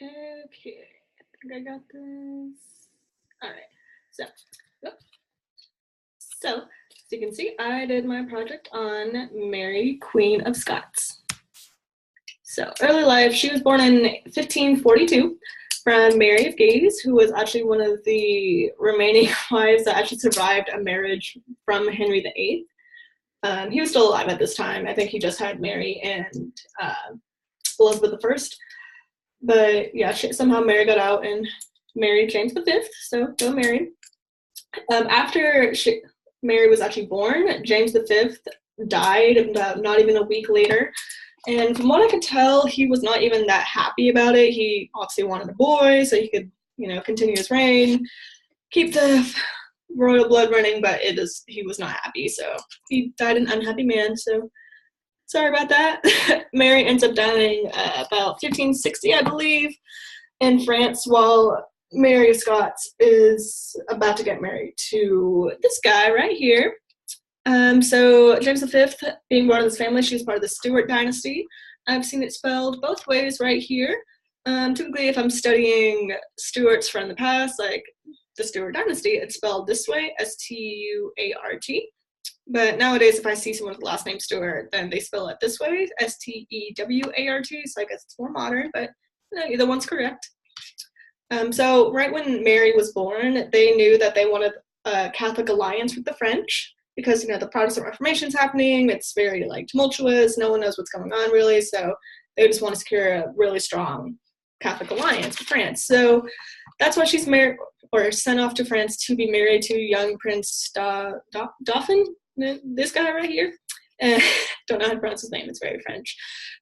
Okay, I think I got this. All right, so, oops. So, as you can see, I did my project on Mary, Queen of Scots. So, early life, she was born in 1542 from Mary of Guise, who was actually one of the remaining wives that actually survived a marriage from Henry VIII. He was still alive at this time. I think he just had Mary and Elizabeth I. But yeah, somehow Mary got out and married James V. So go Mary. After Mary was actually born, James V died about not even a week later. And from what I could tell, he was not even that happy about it. He obviously wanted a boy so he could, continue his reign, keep the royal blood running, but he was not happy. So he died an unhappy man. So sorry about that. Mary ends up dying about 1560, I believe, in France, while Mary of Scots is about to get married to this guy right here. So James V, being born in this family, she was part of the Stuart dynasty. I've seen it spelled both ways right here. Typically, if I'm studying Stuarts from the past, like the Stuart dynasty, it's spelled this way, S-T-U-A-R-T. But nowadays, if I see someone with the last name Stewart, then they spell it this way, S-T-E-W-A-R-T. So I guess it's more modern, but either one's correct. So right when Mary was born, they knew that they wanted a Catholic alliance with the French because, the Protestant Reformation's happening. It's very, tumultuous. No one knows what's going on, really. So they just want to secure a really strong Catholic alliance with France. So that's why she's married or sent off to France to be married to young Prince Dauphin, this guy right here. Don't know how to pronounce his name. It's very French.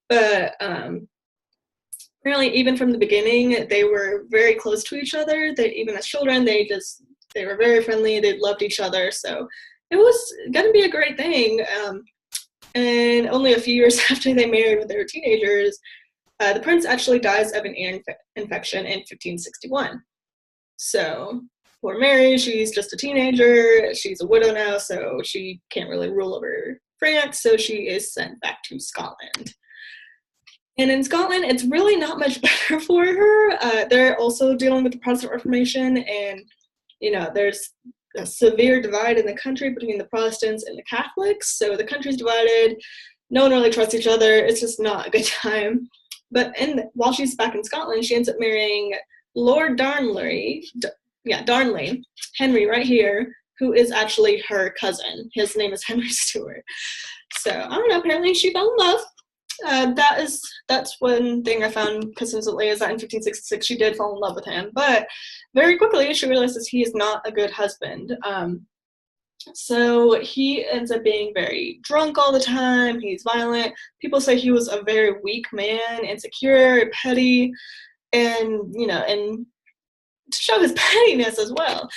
But apparently, even from the beginning, they were very close to each other. Even as children, they were very friendly. They loved each other. So it was going to be a great thing. And only a few years after they married, when they were teenagers, the prince actually dies of an ear infection in 1561. So poor Mary, she's just a teenager. She's a widow now, so she can't really rule over France. So she is sent back to Scotland. And in Scotland, it's really not much better for her. They're also dealing with the Protestant Reformation, and there's a severe divide in the country between the Protestants and the Catholics. So the country's divided. No one really trusts each other. It's just not a good time. But while she's back in Scotland, she ends up marrying Lord Darnley, Henry right here, who is actually her cousin. His name is Henry Stuart. So I don't know. Apparently, she fell in love. That's one thing I found consistently is that in 1566 she did fall in love with him, but very quickly she realizes he is not a good husband. So he ends up being very drunk all the time. He's violent. People say he was a very weak man, insecure, petty, and and to show his pettiness as well.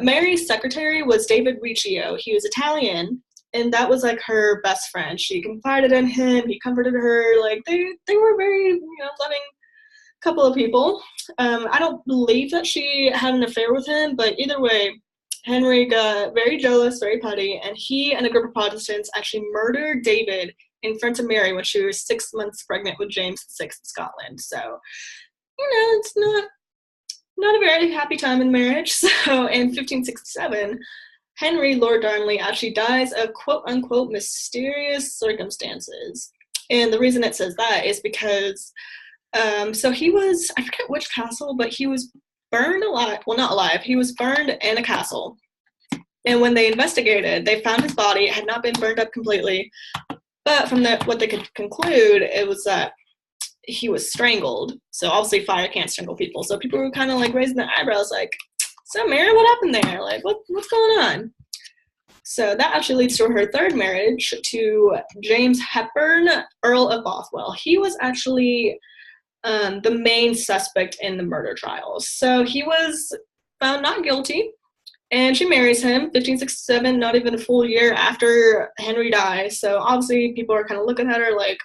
Mary's secretary was David Riccio. He was Italian. And that was her best friend. She confided in him. He comforted her. They were very, loving couple of people. I don't believe that she had an affair with him, but either way, Henry got very jealous, very petty, and he and a group of Protestants actually murdered David in front of Mary when she was 6 months pregnant with James VI in Scotland. So, it's not a very happy time in marriage. So in 1567, Henry, Lord Darnley, actually dies of quote-unquote mysterious circumstances. And the reason it says that is because, so he was, I forget which castle, but he was burned alive. Well, not alive. He was burned in a castle. And when they investigated, they found his body. It had not been burned up completely. But from what they could conclude, it was that he was strangled. So obviously fire can't strangle people. So people were kind of raising their eyebrows so Mary, what happened there? What's going on? So that actually leads to her third marriage to James Hepburn, Earl of Bothwell. He was actually the main suspect in the murder trials. So he was found not guilty, and she marries him 1567, not even a full year after Henry dies. So obviously people are kind of looking at her okay,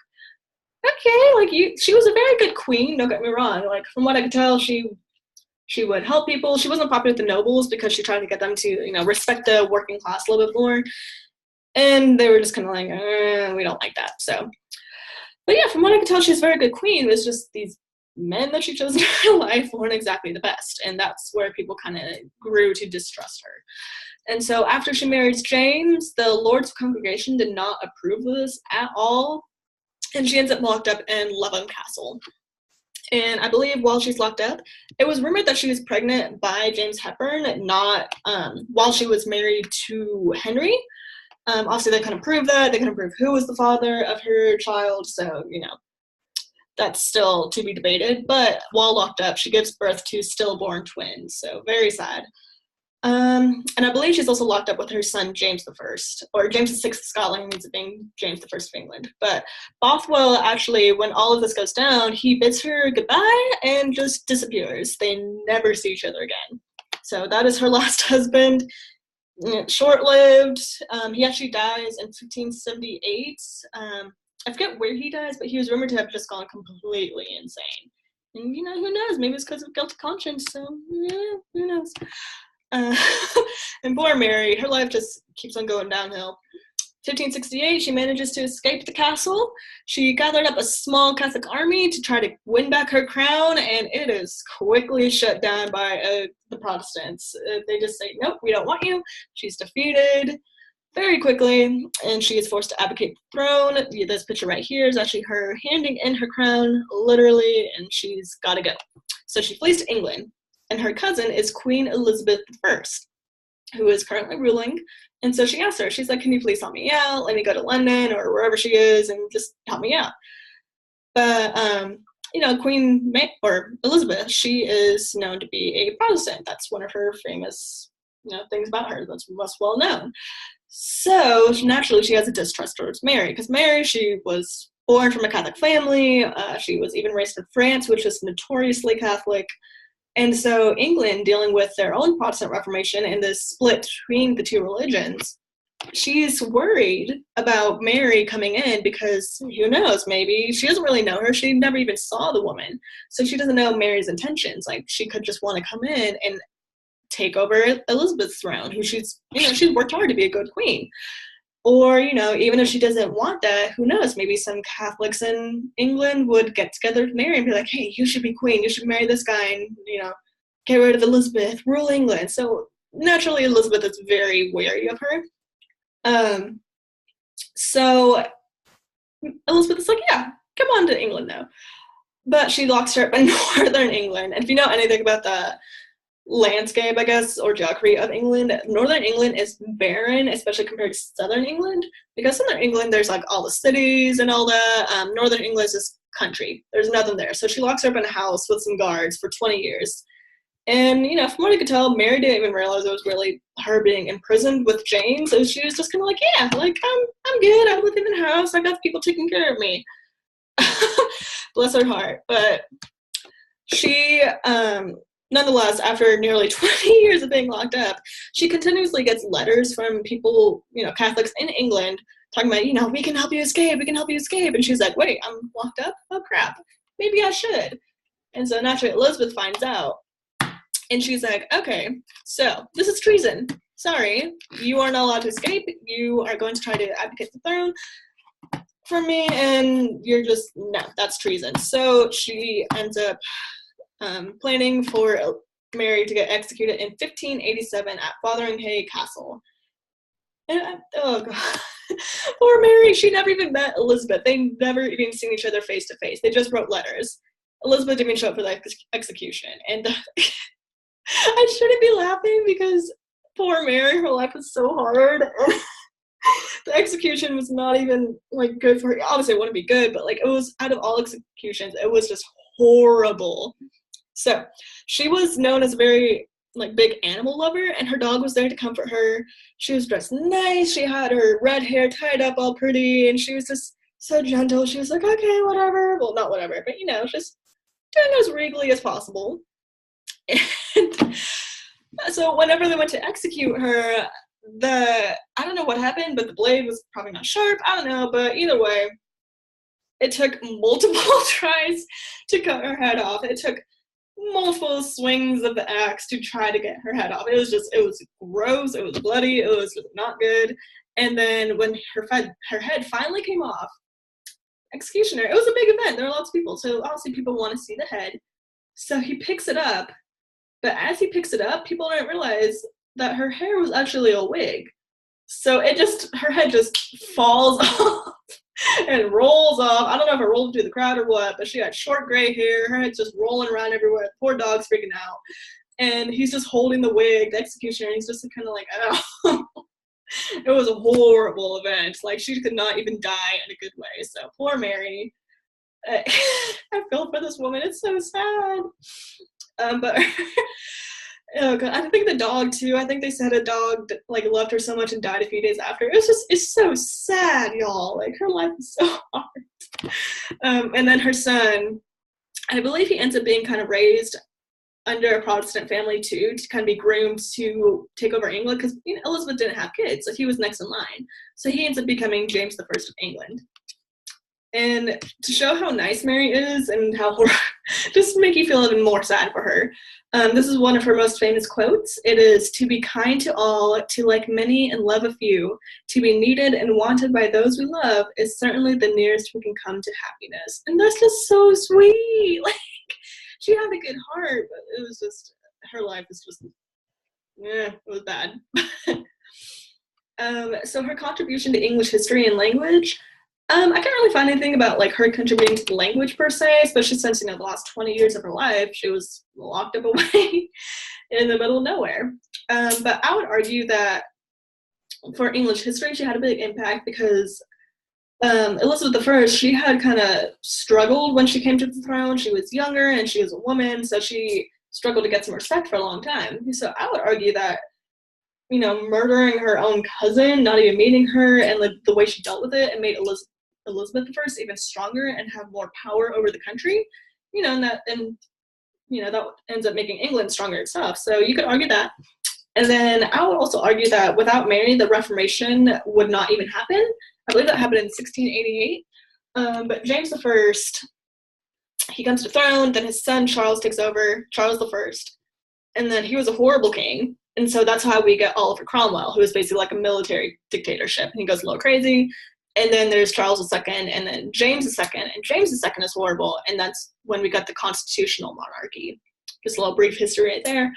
she was a very good queen, don't get me wrong. From what I could tell, she would help people. She wasn't popular with the nobles because she tried to get them to, respect the working class a little bit more. And they were just kind of we don't like that. So, but yeah, from what I could tell, she's a very good queen. It was just these men that she chose in her life weren't exactly the best, and that's where people kind of grew to distrust her. And so after she marries James, the Lord's congregation did not approve of this at all, and she ends up locked up in Leven Castle. And I believe while she's locked up, it was rumored that she was pregnant by James Hepburn, not while she was married to Henry. Obviously, they couldn't prove that. They couldn't prove who was the father of her child. So, that's still to be debated. But while locked up, she gives birth to stillborn twins. So very sad. And I believe she's also locked up with her son, James I, or James VI of Scotland means it being James I of England. But Bothwell, actually, when all of this goes down, he bids her goodbye and just disappears. They never see each other again. So that is her last husband. Short-lived. He actually dies in 1578. I forget where he dies, but he was rumored to have just gone completely insane. And, who knows? Maybe it's because of guilty conscience. So, yeah, who knows? And poor Mary, her life just keeps on going downhill. 1568, she manages to escape the castle. She gathered up a small Catholic army to try to win back her crown, and it is quickly shut down by the Protestants. They just say, nope, we don't want you. She's defeated very quickly, and she is forced to abdicate the throne. This picture right here is actually her handing in her crown, literally, and she's got to go. So she flees to England, and her cousin is Queen Elizabeth I, who is currently ruling. And so she asked her, she's like, can you please help me out? Let me go to London or wherever she is and just help me out. But, Queen or Elizabeth, she is known to be a Protestant. That's one of her famous, things about her that's most well known. So naturally she has a distrust towards Mary, because Mary, she was born from a Catholic family. She was even raised in France, which is notoriously Catholic. And so England, dealing with their own Protestant Reformation and this split between the two religions, she's worried about Mary coming in because who knows, maybe she doesn't really know her. She never even saw the woman. So she doesn't know Mary's intentions. Like, she could just want to come in and take over Elizabeth's throne, who she's worked hard to be a good queen. Or, even if she doesn't want that, who knows, maybe some Catholics in England would get together with Mary and be like, hey, you should be queen, you should marry this guy and, get rid of Elizabeth, rule England. So naturally, Elizabeth is very wary of her. So Elizabeth is like, yeah, come on to England though. But she locks her up in northern England. And if you know anything about the landscape, I guess, or geography of England, northern England is barren, especially compared to southern England, because southern England, there's like all the cities and all that. Northern England is just country. There's nothing there. So she locks her up in a house with some guards for 20 years. And, from what I could tell, Mary didn't even realize it was really her being imprisoned with James. So she was just kind of like, yeah, like, I'm good. I'm living in a house. I got people taking care of me. Bless her heart. But she, nonetheless, after nearly 20 years of being locked up, she continuously gets letters from people, Catholics in England, talking about, we can help you escape, we can help you escape. And she's like, wait, I'm locked up? Oh, crap. Maybe I should. And so naturally, Elizabeth finds out. And she's like, okay, so this is treason. Sorry, you are not allowed to escape. You are going to try to abdicate the throne from me, and you're just, no, that's treason. So she ends up planning for Mary to get executed in 1587 at Fotheringhay Castle. And, oh god, poor Mary, she never even met Elizabeth. They never even seen each other face to face. They just wrote letters. Elizabeth didn't even show up for the execution. And I shouldn't be laughing because poor Mary, her life was so hard. The execution was not even like good for her. Obviously it wouldn't be good, but like it was, out of all executions, it was just horrible. So she was known as a very like big animal lover, and her dog was there to comfort her. She was dressed nice. She had her red hair tied up all pretty, and she was just so gentle. She was like, okay, whatever. Well, not whatever, but just doing as regally as possible. And so whenever they went to execute her, I don't know what happened, but the blade was probably not sharp. I don't know, but either way, it took multiple tries to cut her head off. It took multiple swings of the axe to try to get her head off. It was gross. It was bloody. It was not good. And then when her head finally came off, executioner. It was a big event. There were lots of people. So obviously people want to see the head. So he picks it up. But as he picks it up, people don't realize that her hair was actually a wig. So her head just falls off and rolls off. I don't know if it rolled through the crowd or what, but she had short gray hair. Her head's just rolling around everywhere. The poor dog's freaking out. And he's just holding the wig, the executioner, and he's just kind of like, oh. It was a horrible event. Like, she could not even die in a good way. So poor Mary. I feel for this woman. It's so sad. But oh God, I think the dog too. I think they said a dog like loved her so much and died a few days after. It's so sad, y'all. Like, her life is so hard. And then her son, I believe he ends up being kind of raised under a Protestant family too, to kind of be groomed to take over England, because Elizabeth didn't have kids, so he was next in line. So he ends up becoming James I of England. And to show how nice Mary is and how just to make you feel even more sad for her, this is one of her most famous quotes. It is, "To be kind to all, to like many and love a few, to be needed and wanted by those we love is certainly the nearest we can come to happiness." And that's just so sweet. Like, she had a good heart, but it was just, her life was just, it was bad. So her contribution to English history and language, I can't really find anything about like her contributing to the language per se, especially since, the last 20 years of her life, she was locked up away in the middle of nowhere. But I would argue that for English history, she had a big impact because Elizabeth I, she had kind of struggled when she came to the throne. She was younger and she was a woman, so she struggled to get some respect for a long time. So I would argue that, murdering her own cousin, not even meeting her, and the way she dealt with it, and made Elizabeth I even stronger and have more power over the country, and that ends up making England stronger itself. So you could argue that. And then I would also argue that without Mary, the Reformation would not even happen. I believe that happened in 1688. But James I, he comes to the throne, then his son Charles takes over, Charles I, and then he was a horrible king. And so that's how we get Oliver Cromwell, who is basically like a military dictatorship. And he goes a little crazy. And then there's Charles II, and then James II, and James II is horrible. And that's when we got the constitutional monarchy. Just a little brief history right there.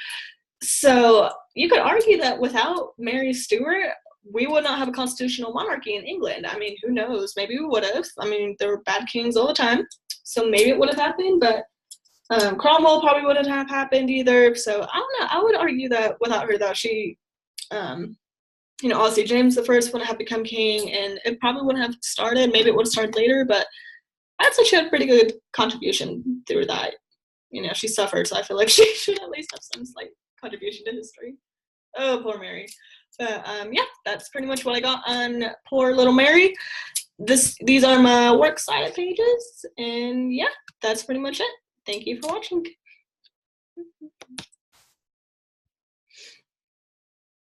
So you could argue that without Mary Stuart, we would not have a constitutional monarchy in England. I mean, who knows? Maybe we would have. I mean, there were bad kings all the time, so maybe it would have happened, but Cromwell probably wouldn't have happened either. So I don't know. I would argue that without her, that she, obviously James I wouldn't have become king, and it probably wouldn't have started. Maybe it would have started later, but I'd say she had a pretty good contribution through that. She suffered, so I feel like she should at least have some slight contribution to history. Oh, poor Mary. But yeah, that's pretty much what I got on poor little Mary. These are my works cited pages, and yeah, that's pretty much it. Thank you for watching.